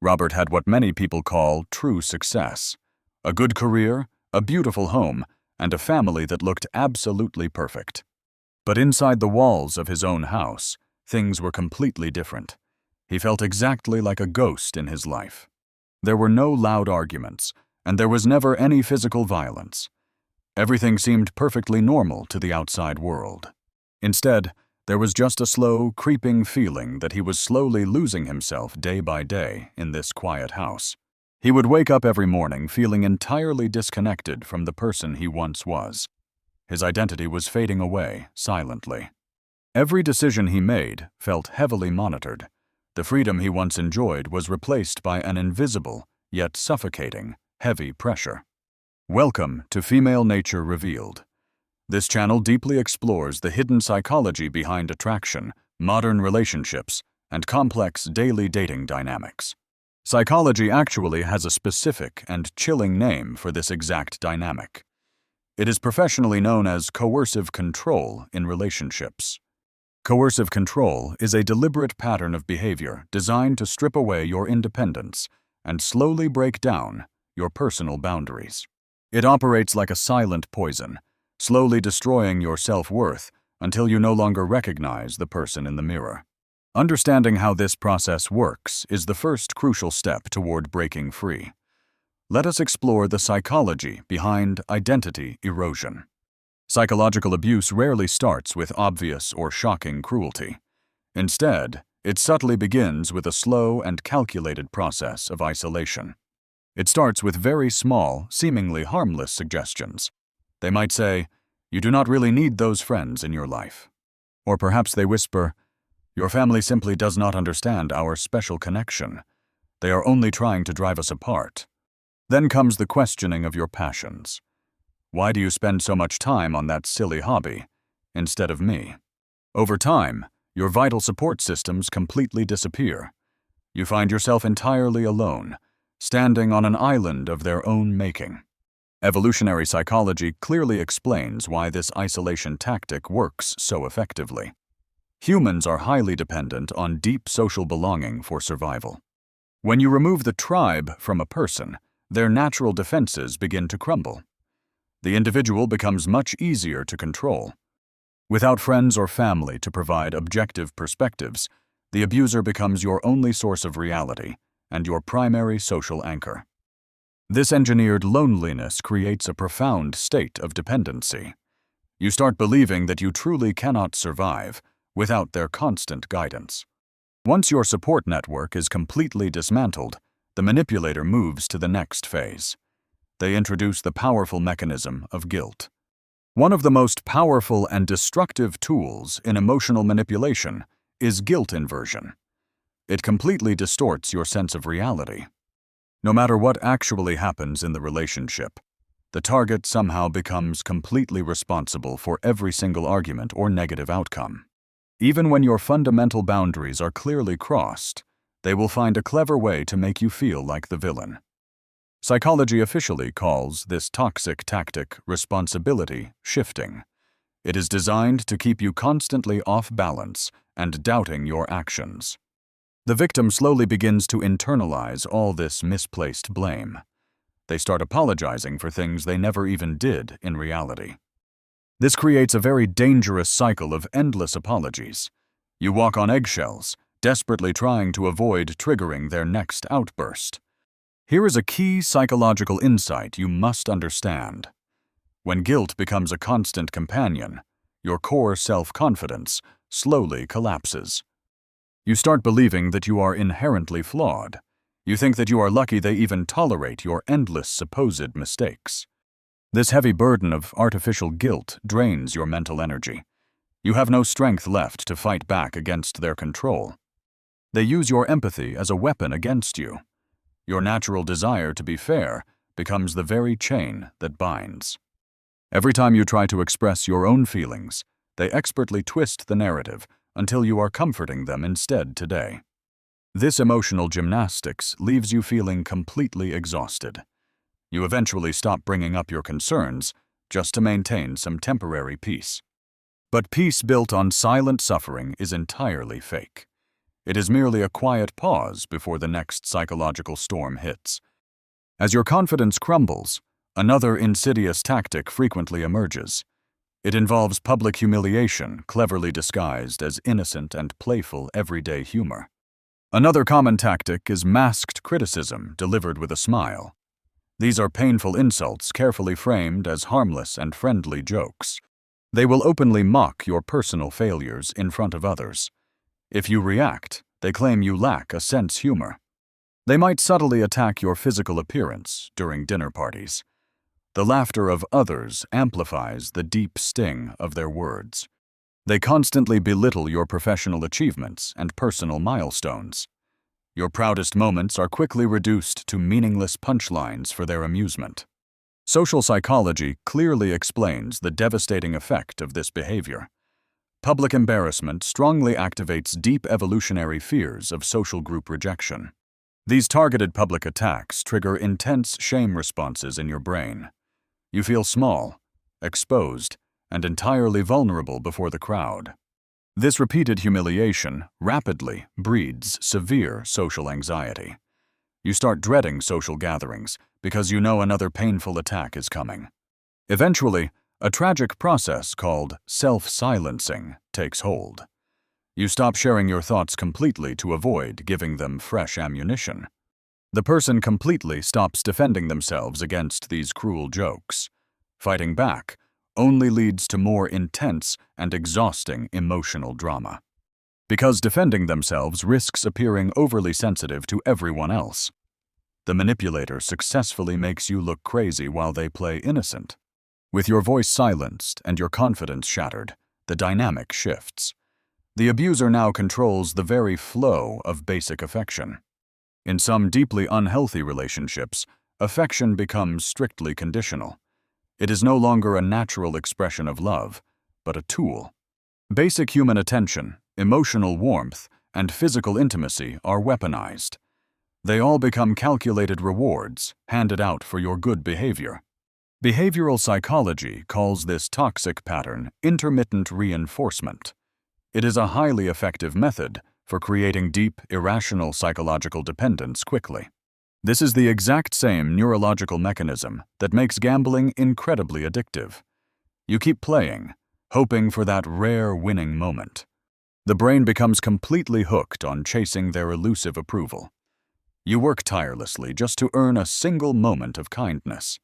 Robert had what many people call true success: a good career, a beautiful home, and a family that looked absolutely perfect. But inside the walls of his own house, things were completely different. He felt exactly like a ghost in his life. There were no loud arguments, and there was never any physical violence. Everything seemed perfectly normal to the outside world. Instead, there was just a slow, creeping feeling that he was slowly losing himself day by day in this quiet house. He would wake up every morning feeling entirely disconnected from the person he once was. His identity was fading away silently. Every decision he made felt heavily monitored. The freedom he once enjoyed was replaced by an invisible, yet suffocating, heavy pressure. Welcome to Female Nature Revealed. This channel deeply explores the hidden psychology behind attraction, modern relationships, and complex daily dating dynamics. Psychology actually has a specific and chilling name for this exact dynamic. It is professionally known as coercive control in relationships. Coercive control is a deliberate pattern of behavior designed to strip away your independence and slowly break down your personal boundaries. It operates like a silent poison, slowly destroying your self-worth until you no longer recognize the person in the mirror. Understanding how this process works is the first crucial step toward breaking free. Let us explore the psychology behind identity erosion. Psychological abuse rarely starts with obvious or shocking cruelty. Instead, it subtly begins with a slow and calculated process of isolation. It starts with very small, seemingly harmless suggestions. They might say, "You do not really need those friends in your life." Or perhaps they whisper, "Your family simply does not understand our special connection. They are only trying to drive us apart." Then comes the questioning of your passions. Why do you spend so much time on that silly hobby instead of me? Over time, your vital support systems completely disappear. You find yourself entirely alone, standing on an island of their own making. Evolutionary psychology clearly explains why this isolation tactic works so effectively. Humans are highly dependent on deep social belonging for survival. When you remove the tribe from a person, their natural defenses begin to crumble. The individual becomes much easier to control. Without friends or family to provide objective perspectives, the abuser becomes your only source of reality and your primary social anchor. This engineered loneliness creates a profound state of dependency. You start believing that you truly cannot survive without their constant guidance. Once your support network is completely dismantled, the manipulator moves to the next phase. They introduce the powerful mechanism of guilt. One of the most powerful and destructive tools in emotional manipulation is guilt inversion. It completely distorts your sense of reality. No matter what actually happens in the relationship, the target somehow becomes completely responsible for every single argument or negative outcome. Even when your fundamental boundaries are clearly crossed, they will find a clever way to make you feel like the villain. Psychology officially calls this toxic tactic responsibility shifting. It is designed to keep you constantly off balance and doubting your actions. The victim slowly begins to internalize all this misplaced blame. They start apologizing for things they never even did in reality. This creates a very dangerous cycle of endless apologies. You walk on eggshells, desperately trying to avoid triggering their next outburst. Here is a key psychological insight you must understand. When guilt becomes a constant companion, your core self-confidence slowly collapses. You start believing that you are inherently flawed. You think that you are lucky they even tolerate your endless supposed mistakes. This heavy burden of artificial guilt drains your mental energy. You have no strength left to fight back against their control. They use your empathy as a weapon against you. Your natural desire to be fair becomes the very chain that binds. Every time you try to express your own feelings, they expertly twist the narrative until you are comforting them instead today. This emotional gymnastics leaves you feeling completely exhausted. You eventually stop bringing up your concerns just to maintain some temporary peace. But peace built on silent suffering is entirely fake. It is merely a quiet pause before the next psychological storm hits. As your confidence crumbles, another insidious tactic frequently emerges. It involves public humiliation, cleverly disguised as innocent and playful everyday humor. Another common tactic is masked criticism delivered with a smile. These are painful insults carefully framed as harmless and friendly jokes. They will openly mock your personal failures in front of others. If you react, they claim you lack a sense of humor. They might subtly attack your physical appearance during dinner parties. The laughter of others amplifies the deep sting of their words. They constantly belittle your professional achievements and personal milestones. Your proudest moments are quickly reduced to meaningless punchlines for their amusement. Social psychology clearly explains the devastating effect of this behavior. Public embarrassment strongly activates deep evolutionary fears of social group rejection. These targeted public attacks trigger intense shame responses in your brain. You feel small, exposed, and entirely vulnerable before the crowd. This repeated humiliation rapidly breeds severe social anxiety. You start dreading social gatherings because you know another painful attack is coming. Eventually, a tragic process called self-silencing takes hold. You stop sharing your thoughts completely to avoid giving them fresh ammunition. The person completely stops defending themselves against these cruel jokes. Fighting back only leads to more intense and exhausting emotional drama. Because defending themselves risks appearing overly sensitive to everyone else. The manipulator successfully makes you look crazy while they play innocent. With your voice silenced and your confidence shattered, the dynamic shifts. The abuser now controls the very flow of basic affection. In some deeply unhealthy relationships, affection becomes strictly conditional. It is no longer a natural expression of love, but a tool. Basic human attention, emotional warmth, and physical intimacy are weaponized. They all become calculated rewards handed out for your good behavior. Behavioral psychology calls this toxic pattern intermittent reinforcement. It is a highly effective method for creating deep, irrational psychological dependence quickly. This is the exact same neurological mechanism that makes gambling incredibly addictive. You keep playing, hoping for that rare winning moment. The brain becomes completely hooked on chasing their elusive approval. You work tirelessly just to earn a single moment of kindness.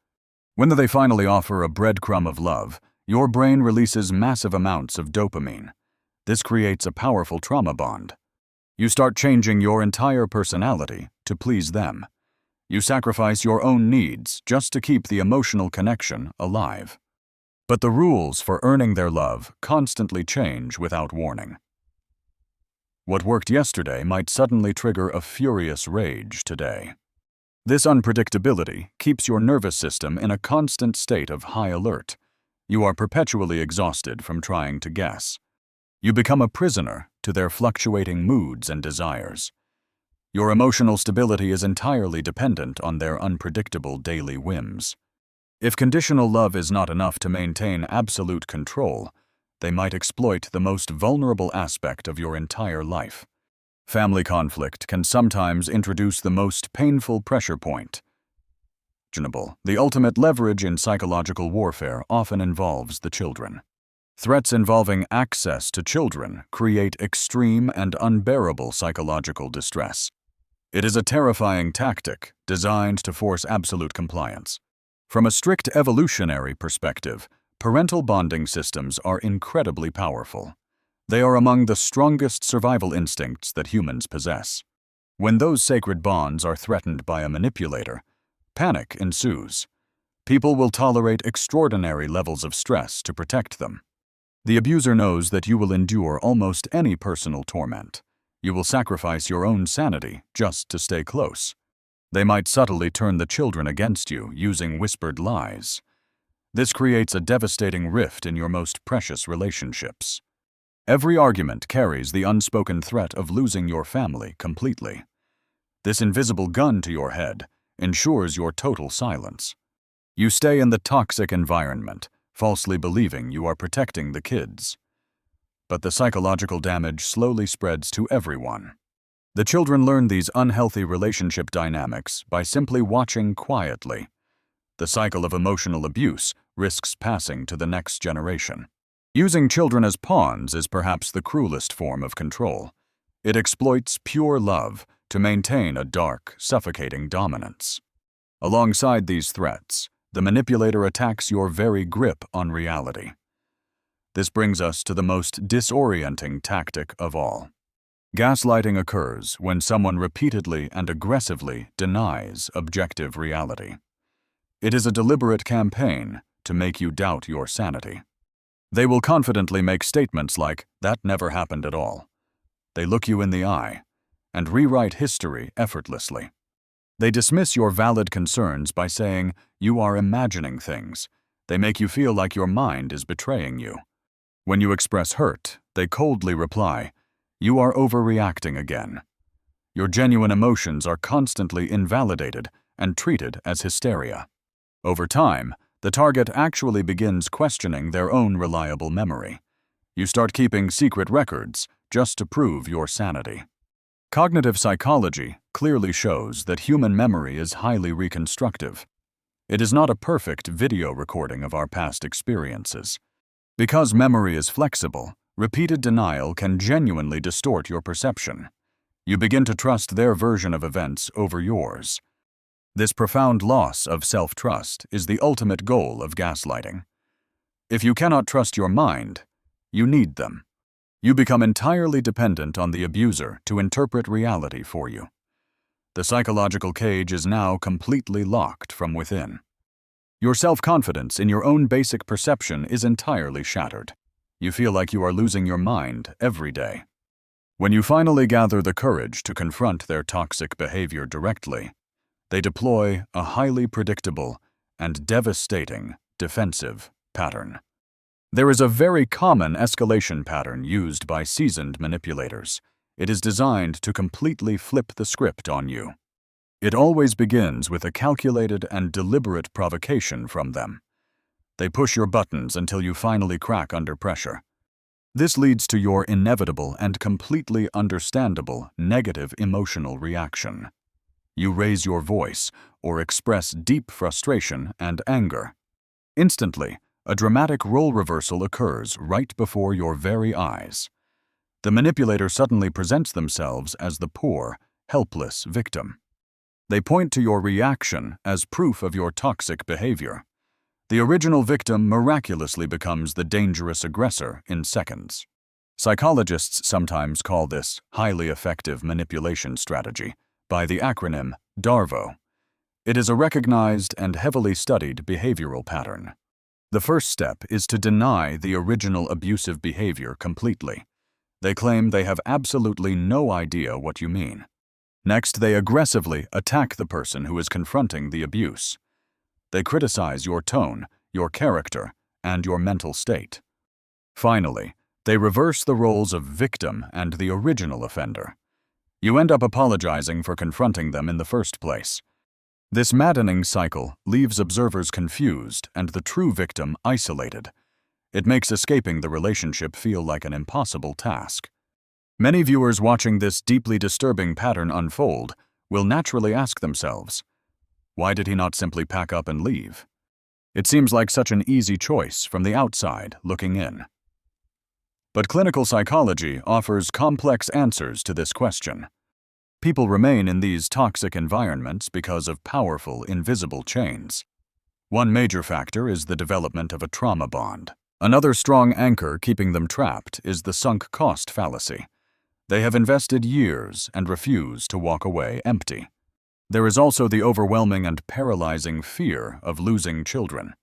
When they finally offer a breadcrumb of love, your brain releases massive amounts of dopamine. This creates a powerful trauma bond. You start changing your entire personality to please them. You sacrifice your own needs just to keep the emotional connection alive. But the rules for earning their love constantly change without warning. What worked yesterday might suddenly trigger a furious rage today. This unpredictability keeps your nervous system in a constant state of high alert. You are perpetually exhausted from trying to guess. You become a prisoner to their fluctuating moods and desires. Your emotional stability is entirely dependent on their unpredictable daily whims. If conditional love is not enough to maintain absolute control, they might exploit the most vulnerable aspect of your entire life. Family conflict can sometimes introduce the most painful pressure point. The ultimate leverage in psychological warfare often involves the children. Threats involving access to children create extreme and unbearable psychological distress. It is a terrifying tactic designed to force absolute compliance. From a strict evolutionary perspective, parental bonding systems are incredibly powerful. They are among the strongest survival instincts that humans possess. When those sacred bonds are threatened by a manipulator, panic ensues. People will tolerate extraordinary levels of stress to protect them. The abuser knows that you will endure almost any personal torment. You will sacrifice your own sanity just to stay close. They might subtly turn the children against you using whispered lies. This creates a devastating rift in your most precious relationships. Every argument carries the unspoken threat of losing your family completely. This invisible gun to your head ensures your total silence. You stay in the toxic environment, falsely believing you are protecting the kids. But the psychological damage slowly spreads to everyone. The children learn these unhealthy relationship dynamics by simply watching quietly. The cycle of emotional abuse risks passing to the next generation. Using children as pawns is perhaps the cruelest form of control. It exploits pure love to maintain a dark, suffocating dominance. Alongside these threats, the manipulator attacks your very grip on reality. This brings us to the most disorienting tactic of all. Gaslighting occurs when someone repeatedly and aggressively denies objective reality. It is a deliberate campaign to make you doubt your sanity. They will confidently make statements like, "That never happened at all." They look you in the eye and rewrite history effortlessly. They dismiss your valid concerns by saying, "You are imagining things." They make you feel like your mind is betraying you. When you express hurt, they coldly reply, "You are overreacting again." Your genuine emotions are constantly invalidated and treated as hysteria. Over time, the target actually begins questioning their own reliable memory. You start keeping secret records just to prove your sanity. Cognitive psychology clearly shows that human memory is highly reconstructive. It is not a perfect video recording of our past experiences. Because memory is flexible, repeated denial can genuinely distort your perception. You begin to trust their version of events over yours. This profound loss of self-trust is the ultimate goal of gaslighting. If you cannot trust your mind, you need them. You become entirely dependent on the abuser to interpret reality for you. The psychological cage is now completely locked from within. Your self-confidence in your own basic perception is entirely shattered. You feel like you are losing your mind every day. When you finally gather the courage to confront their toxic behavior directly, they deploy a highly predictable and devastating defensive pattern. There is a very common escalation pattern used by seasoned manipulators. It is designed to completely flip the script on you. It always begins with a calculated and deliberate provocation from them. They push your buttons until you finally crack under pressure. This leads to your inevitable and completely understandable negative emotional reaction. You raise your voice or express deep frustration and anger. Instantly, a dramatic role reversal occurs right before your very eyes. The manipulator suddenly presents themselves as the poor, helpless victim. They point to your reaction as proof of your toxic behavior. The original victim miraculously becomes the dangerous aggressor in seconds. Psychologists sometimes call this highly effective manipulation strategy by the acronym DARVO. It is a recognized and heavily studied behavioral pattern. The first step is to deny the original abusive behavior completely. They claim they have absolutely no idea what you mean. Next, they aggressively attack the person who is confronting the abuse. They criticize your tone, your character, and your mental state. Finally, they reverse the roles of victim and the original offender. You end up apologizing for confronting them in the first place. This maddening cycle leaves observers confused and the true victim isolated. It makes escaping the relationship feel like an impossible task. Many viewers watching this deeply disturbing pattern unfold will naturally ask themselves, why did he not simply pack up and leave? It seems like such an easy choice from the outside looking in. But clinical psychology offers complex answers to this question. People remain in these toxic environments because of powerful, invisible chains. One major factor is the development of a trauma bond. Another strong anchor keeping them trapped is the sunk cost fallacy. They have invested years and refuse to walk away empty. There is also the overwhelming and paralyzing fear of losing children.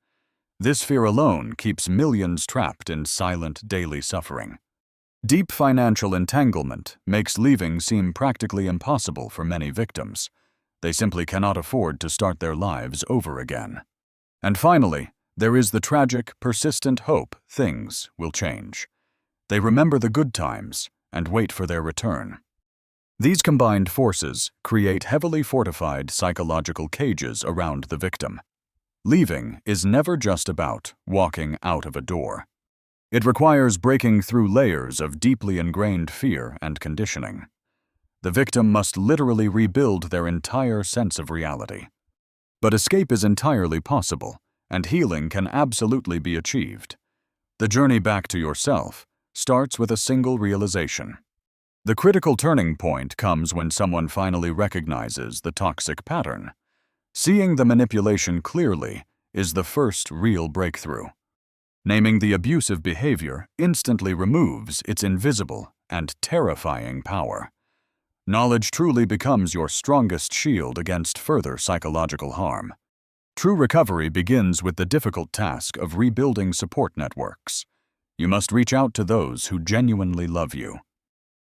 This fear alone keeps millions trapped in silent daily suffering. Deep financial entanglement makes leaving seem practically impossible for many victims. They simply cannot afford to start their lives over again. And finally, there is the tragic, persistent hope things will change. They remember the good times and wait for their return. These combined forces create heavily fortified psychological cages around the victim. Leaving is never just about walking out of a door. It requires breaking through layers of deeply ingrained fear and conditioning. The victim must literally rebuild their entire sense of reality. But escape is entirely possible, and healing can absolutely be achieved. The journey back to yourself starts with a single realization. The critical turning point comes when someone finally recognizes the toxic pattern. Seeing the manipulation clearly is the first real breakthrough. Naming the abusive behavior instantly removes its invisible and terrifying power. Knowledge truly becomes your strongest shield against further psychological harm. True recovery begins with the difficult task of rebuilding support networks. You must reach out to those who genuinely love you.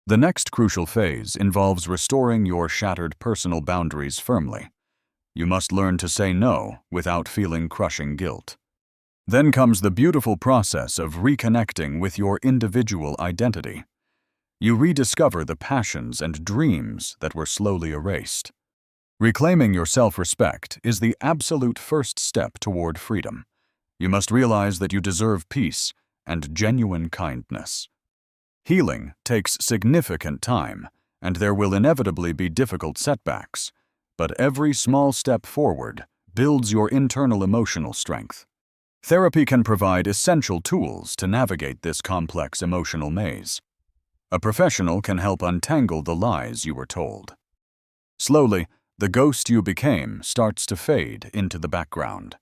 The next crucial phase involves restoring your shattered personal boundaries firmly. You must learn to say no without feeling crushing guilt. Then comes the beautiful process of reconnecting with your individual identity. You rediscover the passions and dreams that were slowly erased. Reclaiming your self-respect is the absolute first step toward freedom. You must realize that you deserve peace and genuine kindness. Healing takes significant time, and there will inevitably be difficult setbacks, but every small step forward builds your internal emotional strength. Therapy can provide essential tools to navigate this complex emotional maze. A professional can help untangle the lies you were told. Slowly, the ghost you became starts to fade into the background.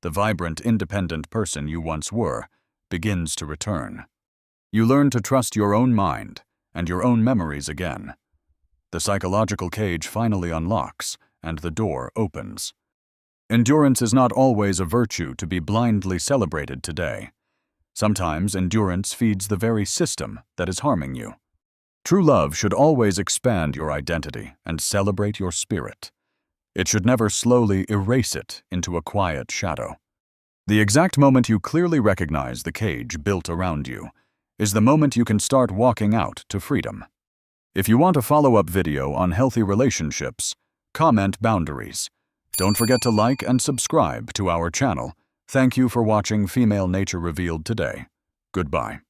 The vibrant, independent person you once were begins to return. You learn to trust your own mind and your own memories again. The psychological cage finally unlocks, and the door opens. Endurance is not always a virtue to be blindly celebrated today. Sometimes endurance feeds the very system that is harming you. True love should always expand your identity and celebrate your spirit. It should never slowly erase it into a quiet shadow. The exact moment you clearly recognize the cage built around you is the moment you can start walking out to freedom. If you want a follow-up video on healthy relationships, comment boundaries. Don't forget to like and subscribe to our channel. Thank you for watching Female Nature Revealed today. Goodbye.